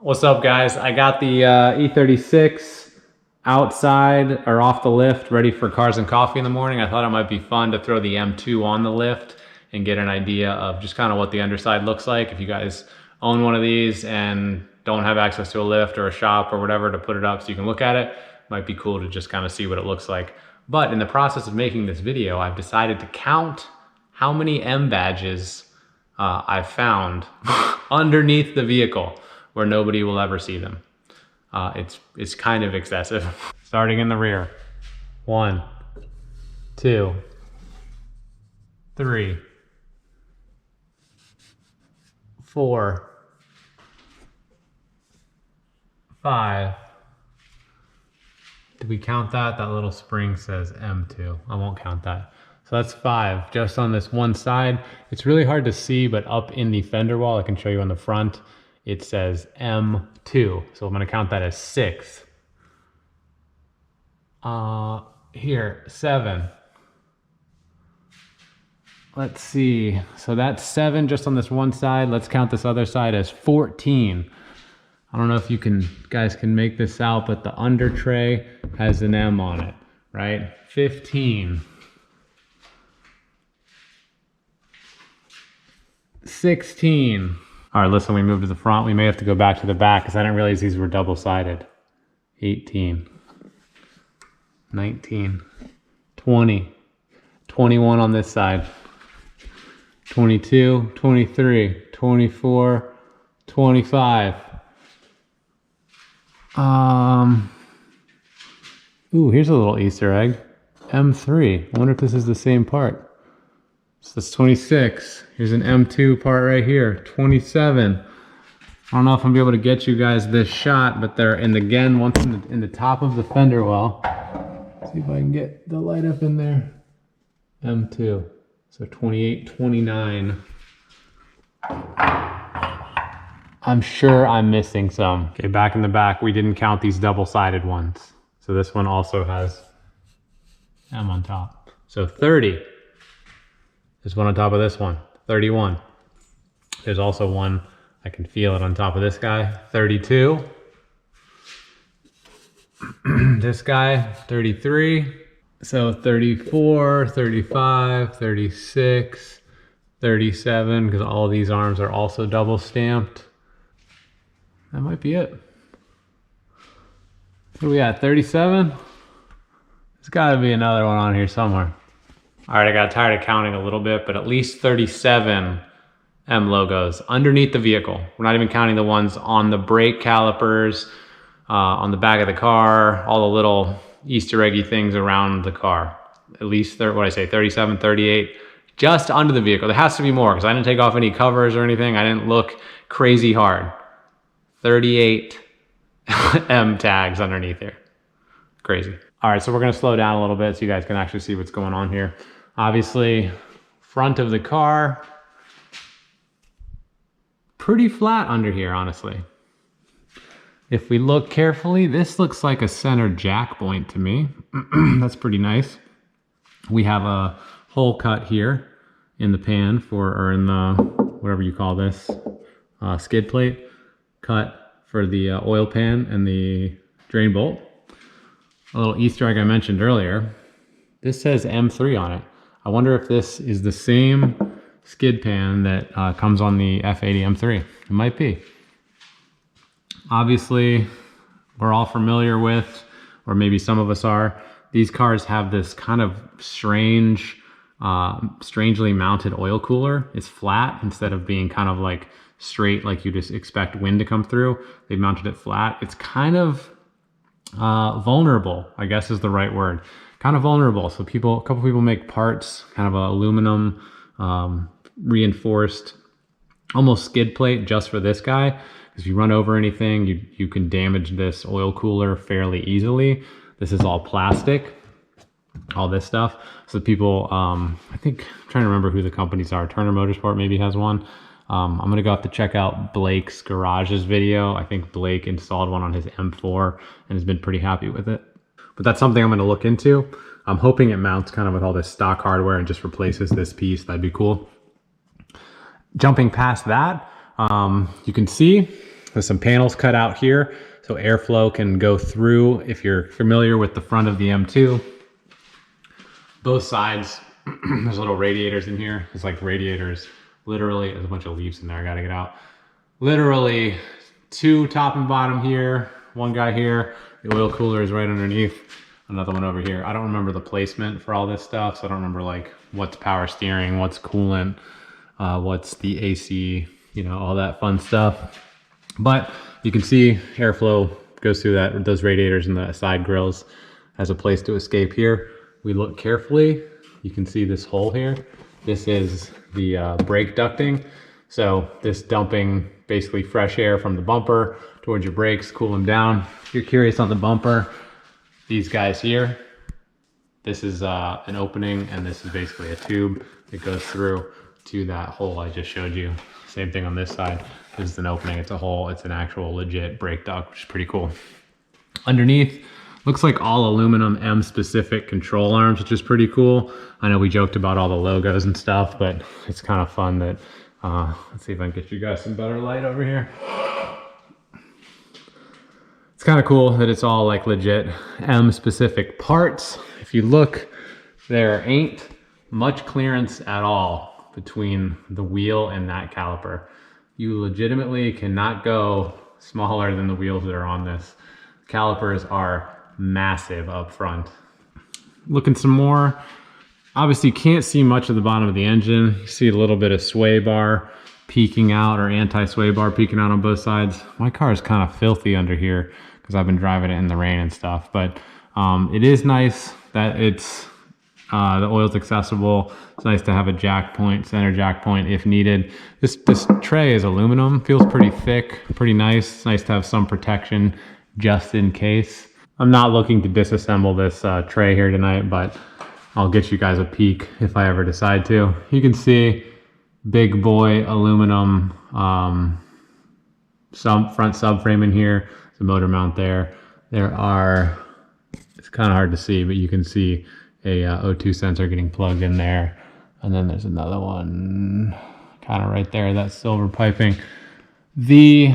What's up, guys? I got the E36 outside or off the lift, ready for cars and coffee in the morning. I thought it might be fun to throw the M2 on the lift and get an idea of just kind of what the underside looks like. If you guys own one of these and don't have access to a lift or a shop or whatever to put it up so you can look at it, might be cool to just kind of see what it looks like. But in the process of making this video, I've decided to count how many M badges I've found underneath the vehicle where nobody will ever see them. It's kind of excessive. Starting in the rear. 1, 2, 3, 4, 5. Did we count that? That little spring says M2. I won't count that. So that's 5 just on this one side. It's really hard to see, but up in the fender wall, I can show you on the front, it says M2. So I'm gonna count that as 6. Here, 7. Let's see. So that's 7 just on this one side. Let's count this other side as 14. I don't know if you guys can make this out, but the under tray has an M on it, right? 15. 16. All right, listen, we moved to the front. We may have to go back to the back because I didn't realize these were double-sided. 18. 19. 20. 21 on this side. 22, 23, 24, 25. Ooh, here's a little Easter egg. M3. I wonder if this is the same part. So that's 26. Here's an M2 part right here. 27. I don't know if I'm gonna be able to get you guys this shot, but they're again once in the top of the fender well. See if I can get the light up in there. M2. So 28, 29. I'm sure I'm missing some. Okay, back in the back, we didn't count these double-sided ones. So this one also has M on top. So 30. There's one on top of this one. 31. There's also one, I can feel it on top of this guy. 32. This guy, 33. So 34, 35, 36, 37, because all these arms are also double stamped. That might be it. What are we at, 37? There's gotta be another one on here somewhere. All right, I got tired of counting a little bit, but at least 37 M logos underneath the vehicle. We're not even counting the ones on the brake calipers, on the back of the car, all the little Easter eggy things around the car. At least, 37, 38, just under the vehicle. There has to be more because I didn't take off any covers or anything. I didn't look crazy hard. 38 M tags underneath here. Crazy. All right, so we're gonna slow down a little bit so you guys can actually see what's going on here. Obviously, front of the car, pretty flat under here, honestly. If we look carefully, this looks like a center jack point to me. That's pretty nice. We have a hole cut here in the pan or in the, whatever you call this, skid plate, cut for the oil pan and the drain bolt. A little Easter egg I mentioned earlier. This says M3 on it. I wonder if this is the same skid pan that comes on the F80 M3. It might be. Obviously, we're all familiar with, or maybe some of us are, these cars have this kind of strange, strangely mounted oil cooler. It's flat instead of being kind of like straight like you just expect wind to come through. They mounted it flat. It's kind of vulnerable, I guess is the right word. Kind of vulnerable. So a couple people make parts, kind of a aluminum reinforced, almost skid plate just for this guy. Because if you run over anything, you can damage this oil cooler fairly easily. This is all plastic, all this stuff. So people, I think, I'm trying to remember who the companies are. Turner Motorsport maybe has one. I'm gonna go have to check out Blake's Garage's video. I think Blake installed one on his M4 and has been pretty happy with it. But that's something I'm gonna look into. I'm hoping it mounts kind of with all this stock hardware and just replaces this piece. That'd be cool. Jumping past that, you can see with some panels cut out here so airflow can go through. If you're familiar with the front of the M2, both sides, there's little radiators in here. It's like radiators, literally, there's a bunch of leaves in there, I gotta get out. Literally 2 top and bottom here, 1 guy here. The oil cooler is right underneath, another one over here. I don't remember the placement for all this stuff, so I don't remember like what's power steering, what's coolant, what's the AC, you know, all that fun stuff. But you can see airflow goes through those radiators and the side grills as a place to escape here. We look carefully, you can see this hole here. This is the brake ducting. So this dumping basically fresh air from the bumper towards your brakes, cool them down. If you're curious on the bumper, these guys here, this is an opening, and this is basically a tube that goes through to that hole I just showed you. Same thing on this side. This is an opening, it's a hole, it's an actual legit brake duct, which is pretty cool. Underneath, looks like all aluminum M specific control arms, which is pretty cool. I know we joked about all the logos and stuff, but it's kind of fun that, let's see if I can get you guys some better light over here. It's kind of cool that it's all like legit M specific parts. If you look, there ain't much clearance at all between the wheel and that caliper. You legitimately cannot go smaller than the wheels that are on this. Calipers are massive up front. Looking some more. Obviously you can't see much of the bottom of the engine. You see a little bit of sway bar peeking out, or anti-sway bar peeking out on both sides. My car is kind of filthy under here because I've been driving it in the rain and stuff, but it is nice that it's the oil's accessible. It's nice to have a jack point, center jack point if needed. This tray is aluminum, feels pretty thick, pretty nice. It's nice to have some protection just in case. I'm not looking to disassemble this tray here tonight, but I'll get you guys a peek if I ever decide to. You can see big boy aluminum front subframe in here. There's a motor mount there. There are, it's kind of hard to see, but you can see a O2 sensor getting plugged in there. And then there's another one kind of right there, that silver piping. The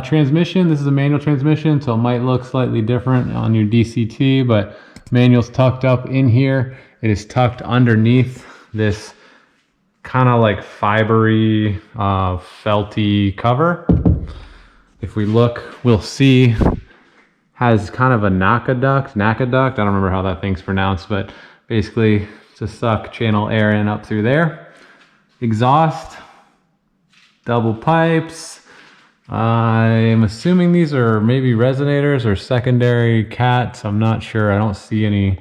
transmission, this is a manual transmission, so it might look slightly different on your DCT, but manual's tucked up in here. It is tucked underneath this kind of like fibery, felty cover. If we look, we'll see has kind of a NACA duct. I don't remember how that thing's pronounced, but basically to suck channel air in up through there. Exhaust, double pipes. I'm assuming these are maybe resonators or secondary cats. I'm not sure. I don't see any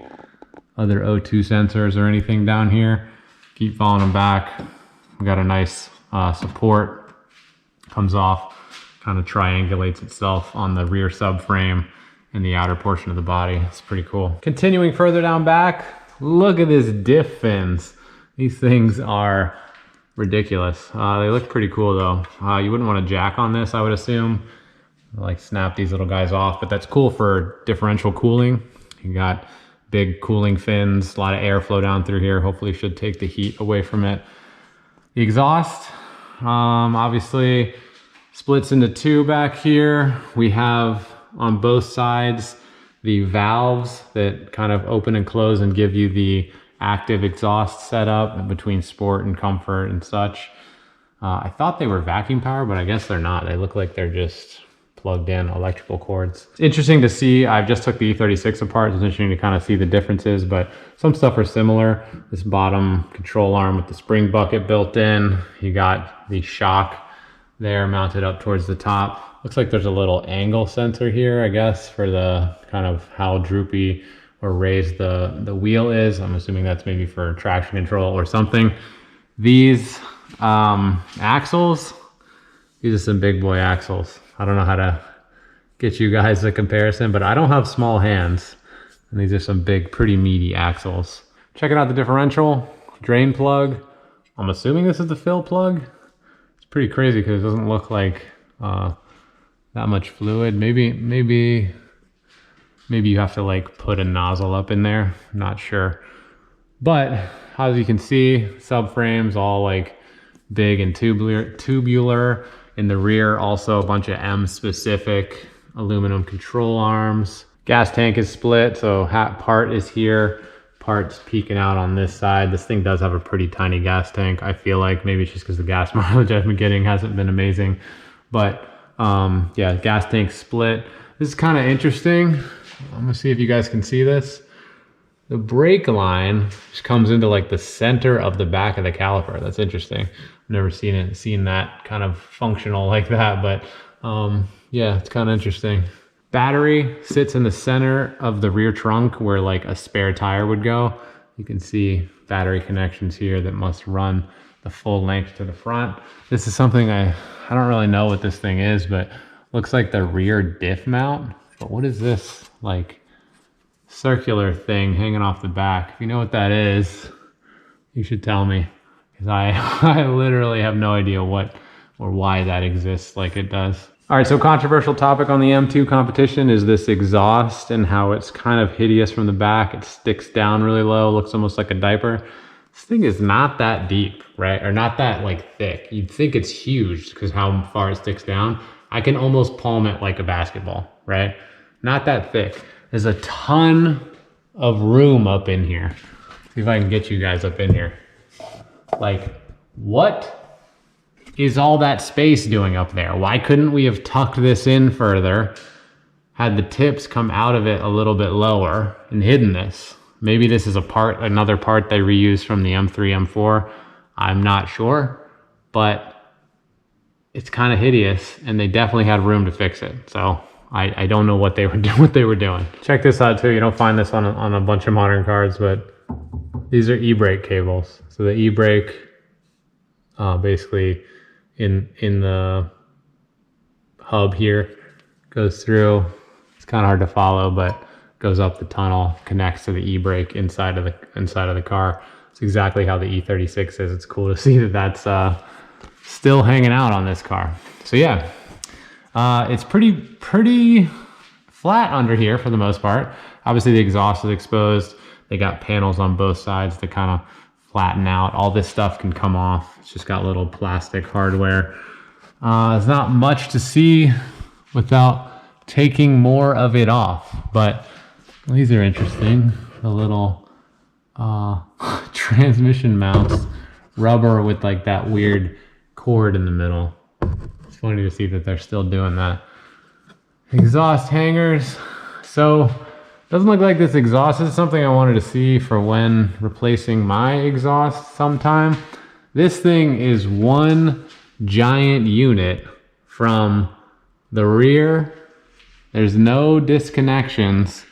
other O2 sensors or anything down here. Keep following them back. We got a nice support. Comes off, kind of triangulates itself on the rear subframe and the outer portion of the body. It's pretty cool. Continuing further down back, look at this diff fins. These things are ridiculous. They look pretty cool though. You wouldn't want to jack on this, I would assume. Like snap these little guys off, but that's cool for differential cooling. You got big cooling fins, a lot of airflow down through here. Hopefully should take the heat away from it. The exhaust, obviously splits into 2 back here. We have on both sides the valves that kind of open and close and give you the active exhaust setup between sport and comfort and such. I thought they were vacuum power, but I guess they're not. They look like they're just plugged in electrical cords. It's interesting to see. I've just took the E36 apart. It's interesting to kind of see the differences, but some stuff are similar. This bottom control arm with the spring bucket built in. You got the shock there mounted up towards the top. Looks like there's a little angle sensor here, I guess, for the kind of how droopy or raised the wheel is. I'm assuming that's maybe for traction control or something. These axles, these are some big boy axles. I don't know how to get you guys a comparison, but I don't have small hands. And these are some big, pretty meaty axles. Checking out the differential, drain plug. I'm assuming this is the fill plug. It's pretty crazy because it doesn't look like that much fluid. Maybe you have to like put a nozzle up in there. I'm not sure. But as you can see, subframes all like big and tubular. In the rear, also a bunch of M specific aluminum control arms. Gas tank is split, so part is here, part's peeking out on this side. This thing does have a pretty tiny gas tank. I feel like maybe it's just because the gas mileage I've been getting hasn't been amazing. But yeah, gas tank split. This is kind of interesting. I'm gonna see if you guys can see this. The brake line just comes into like the center of the back of the caliper. That's interesting. I've never seen that kind of functional like that, but yeah, it's kind of interesting. Battery sits in the center of the rear trunk where like a spare tire would go. You can see battery connections here that must run the full length to the front. This is something I don't really know what this thing is, but looks like the rear diff mount. But what is this like circular thing hanging off the back? If you know what that is, you should tell me, because I literally have no idea what or why that exists like it does. All right, so controversial topic on the M2 competition is this exhaust and how it's kind of hideous from the back. It sticks down really low, looks almost like a diaper. This thing is not that deep, right? Or not that like thick. You'd think it's huge because how far it sticks down. I can almost palm it like a basketball, right? Not that thick. There's a ton of room up in here. See if I can get you guys up in here. Like, what is all that space doing up there? Why couldn't we have tucked this in further, had the tips come out of it a little bit lower and hidden this? Maybe this is another part they reused from the M3, M4. I'm not sure, but it's kind of hideous and they definitely had room to fix it. So I don't know what they were doing. Check this out too. You don't find this on a bunch of modern cars, but these are e-brake cables. So the e-brake basically in the hub here goes through. It's kind of hard to follow, but goes up the tunnel, connects to the e-brake inside of the car. It's exactly how the E36 is. It's cool to see that that's still hanging out on this car. So yeah, it's pretty flat under here for the most part. Obviously the exhaust is exposed. They got panels on both sides to kind of flatten out. All this stuff can come off. It's just got little plastic hardware. There's not much to see without taking more of it off, but these are interesting. The little transmission mounts, rubber with like that weird cord in the middle. It's funny to see that they're still doing that. Exhaust hangers. So doesn't look like this exhaust is something I wanted to see for when replacing my exhaust sometime. This thing is one giant unit from the rear. There's no disconnections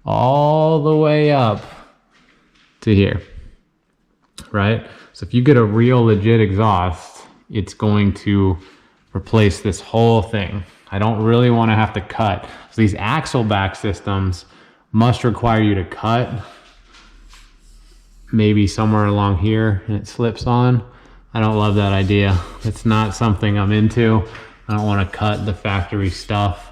all the way up to here, right? So if you get a real legit exhaust, it's going to replace this whole thing. I don't really want to have to cut. So these axle back systems must require you to cut maybe somewhere along here and it slips on. I don't love that idea. It's not something I'm into. I don't want to cut the factory stuff.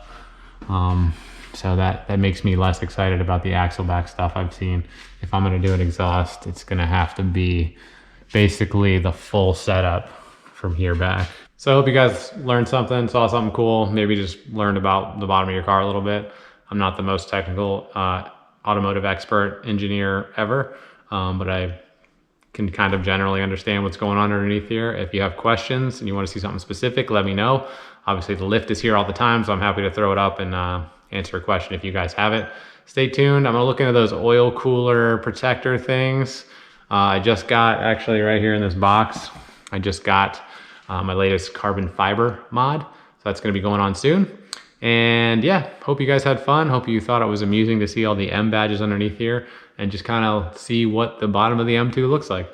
So that makes me less excited about the axle back stuff I've seen. If I'm going to do an exhaust, it's going to have to be basically the full setup from here back. So I hope you guys learned something, saw something cool, maybe just learned about the bottom of your car a little bit. I'm not the most technical automotive expert engineer ever, but I can kind of generally understand what's going on underneath here. If you have questions and you want to see something specific, let me know. Obviously the lift is here all the time, so I'm happy to throw it up and answer a question if you guys have it. Stay tuned. I'm gonna look into those oil cooler protector things. I just got, actually right here in this box, I just got my latest carbon fiber mod. So that's gonna be going on soon. And yeah, hope you guys had fun. Hope you thought it was amusing to see all the M badges underneath here and just kind of see what the bottom of the M2 looks like.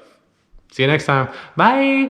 See you next time. Bye.